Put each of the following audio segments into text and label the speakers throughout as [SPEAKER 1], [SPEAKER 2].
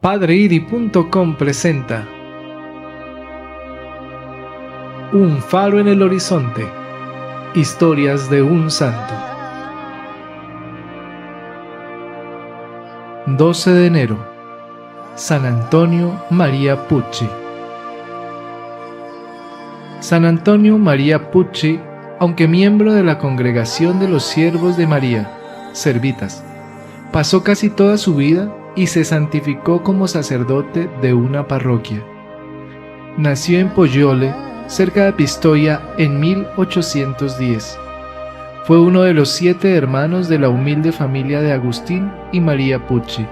[SPEAKER 1] Padreiri.com presenta Un faro en el horizonte. Historias de un santo. 12 de enero. San Antonio María Pucci. San Antonio María Pucci, aunque miembro de la Congregación de los Siervos de María, Servitas, pasó casi toda su vida y se santificó como sacerdote de una parroquia. Nació en Poggiola, cerca de Pistoia, en 1810. Fue uno de los 7 hermanos de la humilde familia de Agustín y María Pucci.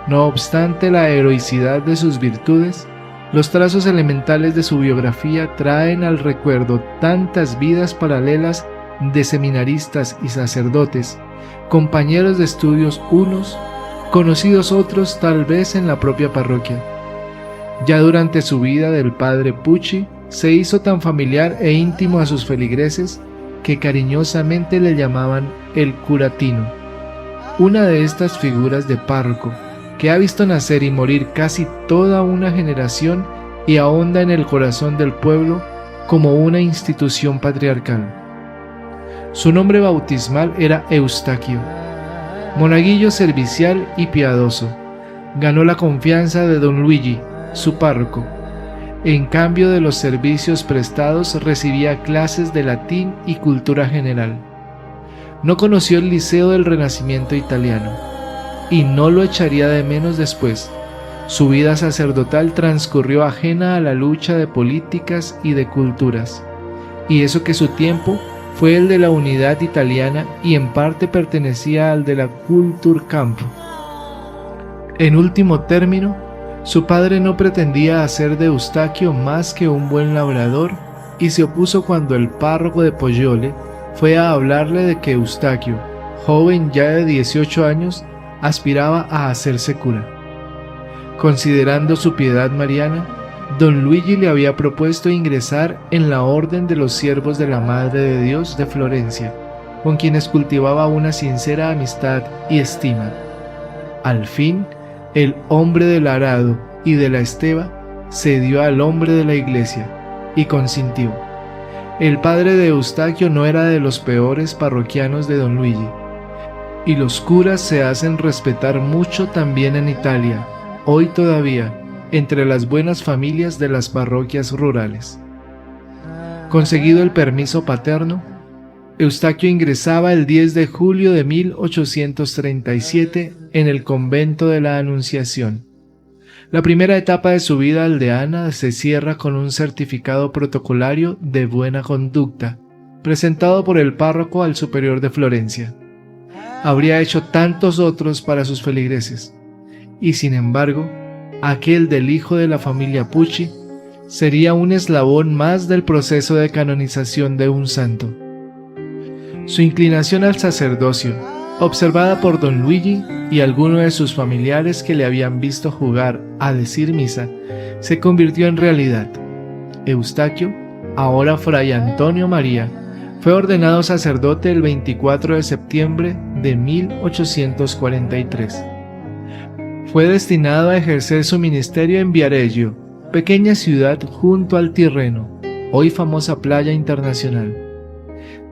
[SPEAKER 1] No obstante la heroicidad de sus virtudes, los trazos elementales de su biografía traen al recuerdo tantas vidas paralelas de seminaristas y sacerdotes, compañeros de estudios unos, conocidos otros tal vez en la propia parroquia. Ya durante su vida del padre Pucci se hizo tan familiar e íntimo a sus feligreses que cariñosamente le llamaban el curatino. Una de estas figuras de párroco que ha visto nacer y morir casi toda una generación y ahonda en el corazón del pueblo como una institución patriarcal. Su nombre bautismal era Eustaquio. Monaguillo servicial y piadoso, ganó la confianza de don Luigi, su párroco. En cambio de los servicios prestados recibía clases de latín y cultura general. No conoció el Liceo del Renacimiento italiano, y no lo echaría de menos después. Su vida sacerdotal transcurrió ajena a la lucha de políticas y de culturas, y eso que su tiempo fue el de la unidad italiana y en parte pertenecía al de la Kulturkampf. En último término, su padre no pretendía hacer de Eustaquio más que un buen labrador y se opuso cuando el párroco de Poggiola fue a hablarle de que Eustaquio, joven ya de 18 años, aspiraba a hacerse cura. Considerando su piedad mariana, don Luigi le había propuesto ingresar en la Orden de los Siervos de la Madre de Dios de Florencia, con quienes cultivaba una sincera amistad y estima. Al fin, el hombre del arado y de la esteva cedió al hombre de la iglesia y consintió. El padre de Eustaquio no era de los peores parroquianos de don Luigi, y los curas se hacen respetar mucho también en Italia, hoy todavía, entre las buenas familias de las parroquias rurales. Conseguido el permiso paterno, Eustaquio ingresaba el 10 de julio de 1837 en el convento de la Anunciación. La primera etapa de su vida aldeana se cierra con un certificado protocolario de buena conducta, presentado por el párroco al superior de Florencia. Habría hecho tantos otros para sus feligreses, y sin embargo, aquel del hijo de la familia Pucci sería un eslabón más del proceso de canonización de un santo. Su inclinación al sacerdocio, observada por don Luigi y algunos de sus familiares que le habían visto jugar a decir misa, se convirtió en realidad. Eustaquio, ahora fray Antonio María, fue ordenado sacerdote el 24 de septiembre de 1843. Fue destinado a ejercer su ministerio en Viareggio, pequeña ciudad junto al Tirreno, hoy famosa playa internacional.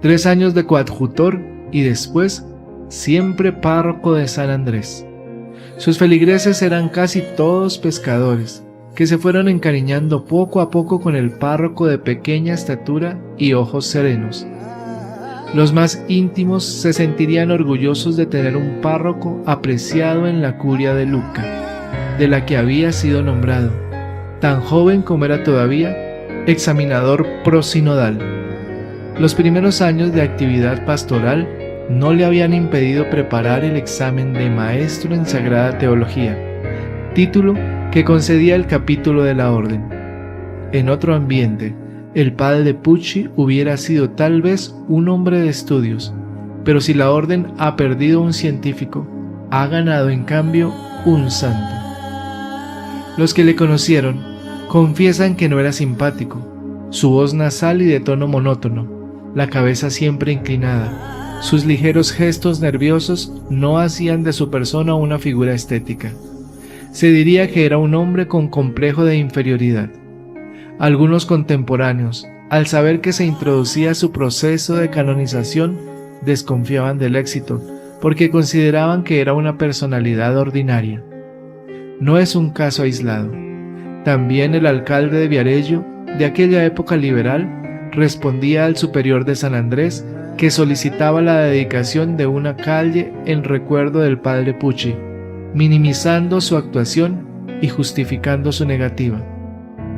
[SPEAKER 1] 3 años de coadjutor y después siempre párroco de San Andrés. Sus feligreses eran casi todos pescadores, que se fueron encariñando poco a poco con el párroco de pequeña estatura y ojos serenos. Los más íntimos se sentirían orgullosos de tener un párroco apreciado en la curia de Lucca, de la que había sido nombrado, tan joven como era todavía, examinador prosinodal. Los primeros años de actividad pastoral no le habían impedido preparar el examen de maestro en Sagrada Teología, título que concedía el capítulo de la orden. En otro ambiente, el padre Pucci hubiera sido tal vez un hombre de estudios, pero si la orden ha perdido un científico, ha ganado en cambio un santo. Los que le conocieron confiesan que no era simpático, su voz nasal y de tono monótono, la cabeza siempre inclinada, sus ligeros gestos nerviosos no hacían de su persona una figura estética. Se diría que era un hombre con complejo de inferioridad. Algunos contemporáneos, al saber que se introducía su proceso de canonización, desconfiaban del éxito, porque consideraban que era una personalidad ordinaria. No es un caso aislado. También el alcalde de Viarello, de aquella época liberal, respondía al superior de San Andrés que solicitaba la dedicación de una calle en recuerdo del padre Pucci, minimizando su actuación y justificando su negativa.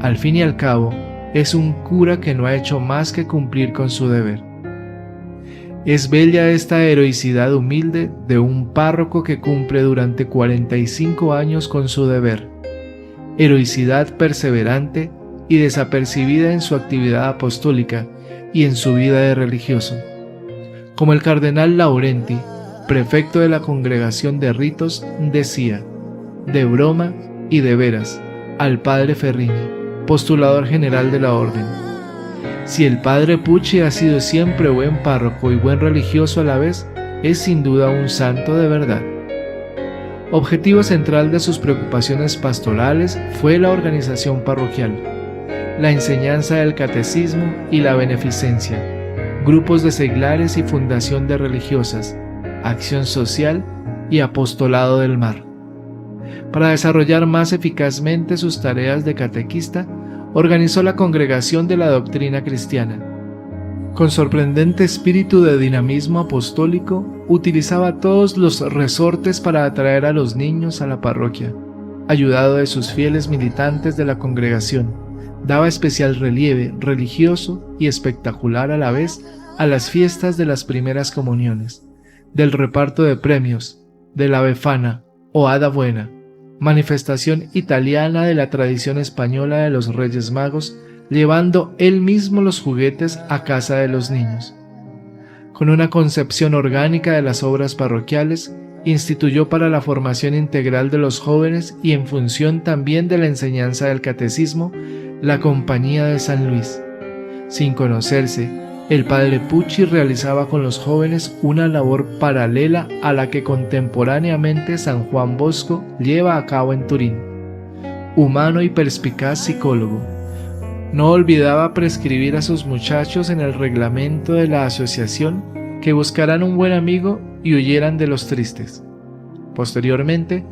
[SPEAKER 1] Al fin y al cabo, es un cura que no ha hecho más que cumplir con su deber. Es bella esta heroicidad humilde de un párroco que cumple durante 45 años con su deber. Heroicidad perseverante y desapercibida en su actividad apostólica y en su vida de religioso. Como el cardenal Laurenti, prefecto de la Congregación de Ritos, decía, de broma y de veras, al padre Ferrini, postulador general de la orden: si el padre Pucci ha sido siempre buen párroco y buen religioso a la vez, es sin duda un santo de verdad. Objetivo central de sus preocupaciones pastorales fue la organización parroquial, la enseñanza del catecismo y la beneficencia, grupos de seglares y fundación de religiosas, acción social y apostolado del mar. Para desarrollar más eficazmente sus tareas de catequista, organizó la Congregación de la Doctrina Cristiana. Con sorprendente espíritu de dinamismo apostólico, utilizaba todos los resortes para atraer a los niños a la parroquia. Ayudado de sus fieles militantes de la congregación, daba especial relieve religioso y espectacular a la vez a las fiestas de las primeras comuniones, del reparto de premios, de la Befana o Hada Buena, manifestación italiana de la tradición española de los Reyes Magos, llevando él mismo los juguetes a casa de los niños. Con una concepción orgánica de las obras parroquiales, instituyó para la formación integral de los jóvenes y en función también de la enseñanza del catecismo, la Compañía de San Luis. Sin conocerse, el padre Pucci realizaba con los jóvenes una labor paralela a la que contemporáneamente San Juan Bosco lleva a cabo en Turín. Humano y perspicaz psicólogo, no olvidaba prescribir a sus muchachos en el reglamento de la asociación que buscaran un buen amigo y huyeran de los tristes. Posteriormente,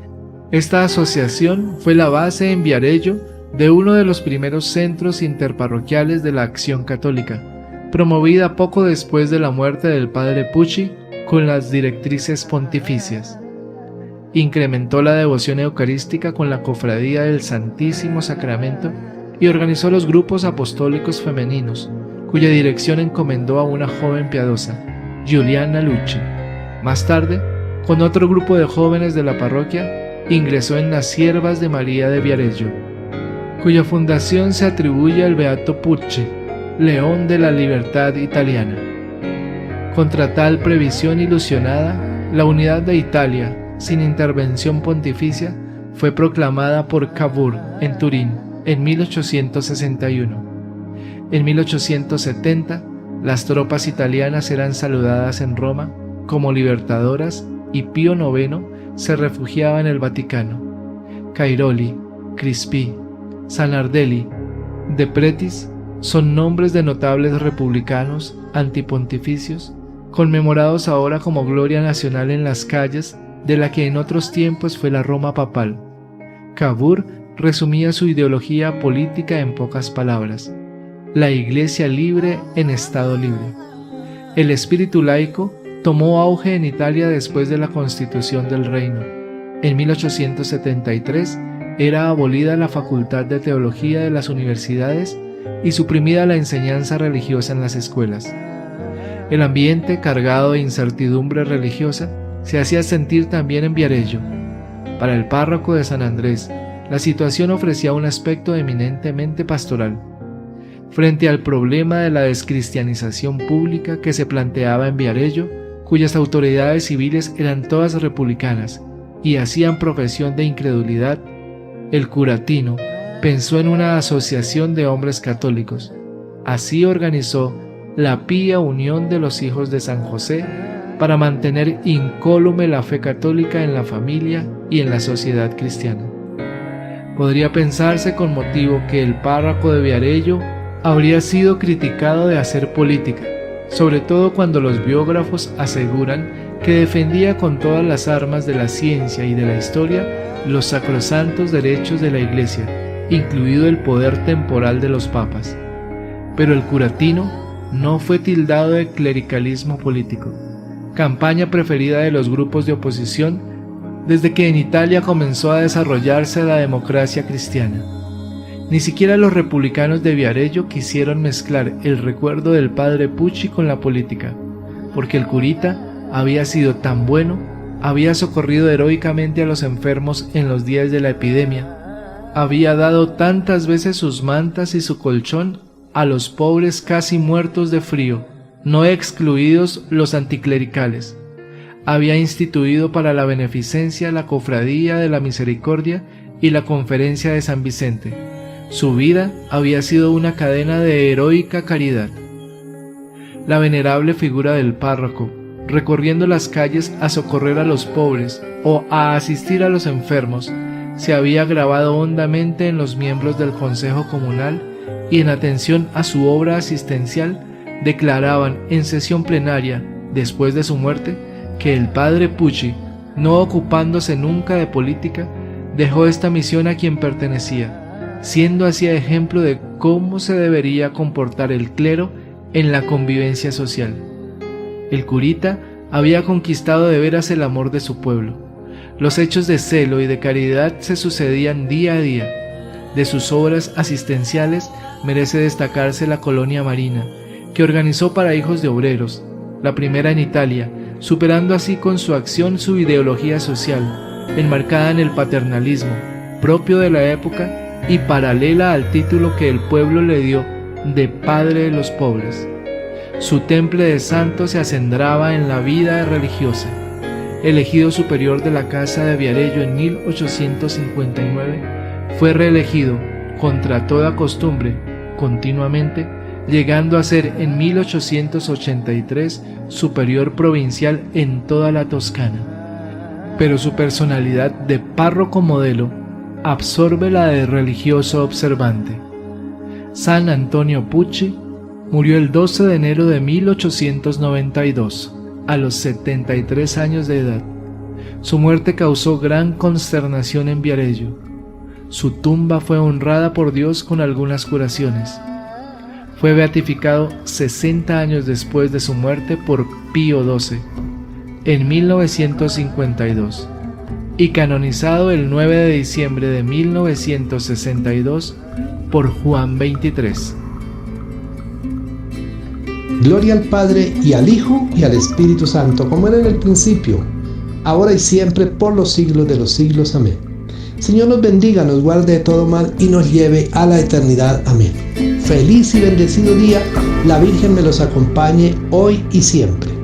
[SPEAKER 1] esta asociación fue la base en Viarello de uno de los primeros centros interparroquiales de la Acción Católica, promovida poco después de la muerte del padre Pucci con las directrices pontificias. Incrementó la devoción eucarística con la Cofradía del Santísimo Sacramento y organizó los grupos apostólicos femeninos, cuya dirección encomendó a una joven piadosa, Giuliana Lucci. Más tarde, con otro grupo de jóvenes de la parroquia, ingresó en las Siervas de María de Viarello, cuya fundación se atribuye al Beato Pucci, león de la libertad italiana. Contra tal previsión ilusionada, la unidad de Italia, sin intervención pontificia, fue proclamada por Cavour en Turín en 1861. En 1870, las tropas italianas eran saludadas en Roma como libertadoras y Pío IX se refugiaba en el Vaticano. Cairoli, Crispi, Sanardelli, De Pretis son nombres de notables republicanos antipontificios, conmemorados ahora como gloria nacional en las calles de la que en otros tiempos fue la Roma papal. Cavour resumía su ideología política en pocas palabras: la Iglesia libre en estado libre. El espíritu laico tomó auge en Italia después de la constitución del reino. En 1873 era abolida la facultad de teología de las universidades y suprimida la enseñanza religiosa en las escuelas. El ambiente cargado de incertidumbre religiosa se hacía sentir también en Viarello. Para el párroco de San Andrés, la situación ofrecía un aspecto eminentemente pastoral. Frente al problema de la descristianización pública que se planteaba en Viarello, cuyas autoridades civiles eran todas republicanas y hacían profesión de incredulidad, el curatino pensó en una asociación de hombres católicos. Así organizó la Pía Unión de los Hijos de San José para mantener incólume la fe católica en la familia y en la sociedad cristiana. Podría pensarse con motivo que el párroco de Viarello habría sido criticado de hacer política, sobre todo cuando los biógrafos aseguran que defendía con todas las armas de la ciencia y de la historia los sacrosantos derechos de la Iglesia, incluido el poder temporal de los papas. Pero el curatino no fue tildado de clericalismo político, campaña preferida de los grupos de oposición desde que en Italia comenzó a desarrollarse la democracia cristiana. Ni siquiera los republicanos de Viarello quisieron mezclar el recuerdo del padre Pucci con la política, porque el curita había sido tan bueno, había socorrido heroicamente a los enfermos en los días de la epidemia, había dado tantas veces sus mantas y su colchón a los pobres casi muertos de frío, no excluidos los anticlericales. Había instituido para la beneficencia la Cofradía de la Misericordia y la Conferencia de San Vicente. Su vida había sido una cadena de heroica caridad. La venerable figura del párroco, recorriendo las calles a socorrer a los pobres o a asistir a los enfermos, se había grabado hondamente en los miembros del Consejo Comunal y en atención a su obra asistencial declaraban en sesión plenaria, después de su muerte, que el padre Pucci, no ocupándose nunca de política, dejó esta misión a quien pertenecía, siendo así ejemplo de cómo se debería comportar el clero en la convivencia social. El curita había conquistado de veras el amor de su pueblo. Los hechos de celo y de caridad se sucedían día a día. De sus obras asistenciales merece destacarse la Colonia Marina, que organizó para hijos de obreros, la primera en Italia, superando así con su acción su ideología social, enmarcada en el paternalismo, propio de la época y paralela al título que el pueblo le dio de Padre de los Pobres. Su temple de santo se acendraba en la vida religiosa. Elegido superior de la Casa de Viarello en 1859, fue reelegido, contra toda costumbre, continuamente, llegando a ser en 1883 superior provincial en toda la Toscana. Pero su personalidad de párroco modelo absorbe la de religioso observante. San Antonio Pucci murió el 12 de enero de 1892, a los 73 años de edad. Su muerte causó gran consternación en Viarello. Su tumba fue honrada por Dios con algunas curaciones. Fue beatificado 60 años después de su muerte por Pío XII, en 1952, y canonizado el 9 de diciembre de 1962 por Juan XXIII.
[SPEAKER 2] Gloria al Padre, y al Hijo, y al Espíritu Santo, como era en el principio, ahora y siempre, por los siglos de los siglos. Amén. Señor nos bendiga, nos guarde de todo mal y nos lleve a la eternidad. Amén. Feliz y bendecido día. La Virgen me los acompañe hoy y siempre.